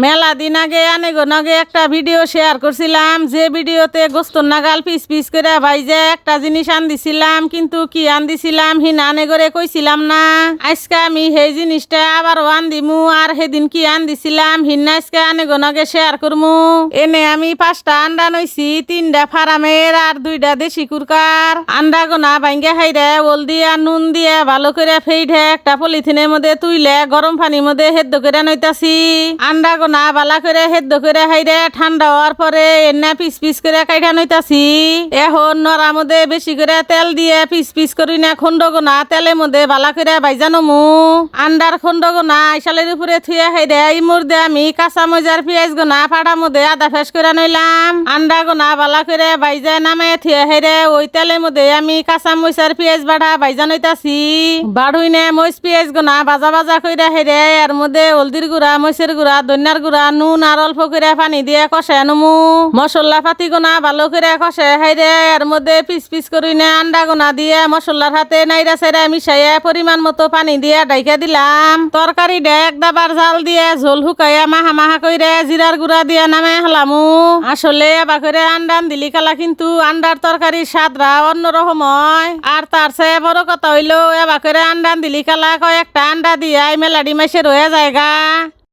মেলা দিন আগে আগে একটা ভিডিও শেয়ার করছিলাম, যে ভিডিওতে গোস্তর নাগাল পিস পিস করে ভাইজে একটা জিনিস আন দিছিলাম, কিন্তু কি আন দিছিলাম হিনা আনে করে কইছিলাম না। আজকে আমি সেই জিনিসটা আবার আন দিমু, আর সেদিন কি আন দিছিলাম হিনা আজকে আগে শেয়ার করমু। এনে আমি 5টা আন্ডা নইছি, 3টা ফার্মের আর 2টা দেশি কুরকার। আন্ডা গোনা ভাঙ্গে খাইরে ওল দিয়া নুন দিয়ে ভালো করে ফেইডে একটা পলিথিনের মধ্যে তুইলে গরম পানির মধ্যে সেদ্ধ করে নইতাছি। আন্ডা গোনা বালা করে সেদ্ধ করে হাইরে ঠান্ডা হওয়ার পরে এনে পিস পিস করে কাইটা নইতাছি। এখন নড়ার মধ্যে বেশি করে তেল দিয়ে পিস পিস করি না খন্ড গোনা তেলের মধ্যে বালা করে বাইজানো মু। আন্ডার খন্ড গোনা আইসালের উপরে থুয়ে হাইরে এই মধ্যে আমি কাঁচা মজার পেঁয়াজ গোনা ফাটার মধ্যে আদা ফেস করে নইলাম। আন্ডা গোনা বালা করে বাইজা নামে থুয়ে হাইরে ওই তেলের মধ্যে আমি কাঁচা মজার পেঁয়াজ বাড়া বাইজা নইতাছি। বাড়ুই নে মরিচ পেঁয়াজ গোনা বাজা বাজা কইরা হাইরে এর মধ্যে হলদির গুঁড়া মরিচের গুঁড়া ধনিয়ার গুঁড়া নুন আর অল্প করে পানি দিয়ে কষে নমু। মশলা পাতি গোনা ভালো করে কষে হাইরে এর মধ্যে পিস পিস করি না আন্ডা গোনা দিয়ে মশলার হাতে নাইরা সেরা মিশাইয়া পরিমাণ মতো পানি দিয়ে ডাইকা দিলাম। তরকারি এক দাবার জাল দিয়ে ঝোল শুকাইয়া মাহা মাহা কইরে জিরার গুঁড়া দিয়ে নামে হলামু। আসলে এবার করে আন্ডা দিলি কালা, কিন্তু আন্ডার তরকারির স্বাদরা অন্যরকম হয়। আর তার চেয়ে বড় কথা হইলো এবার করে আন্ডা দিলি কালা কয়েকটা আন্ডা দিয়ে মেলাডি মাসে রয়ে জায়গা।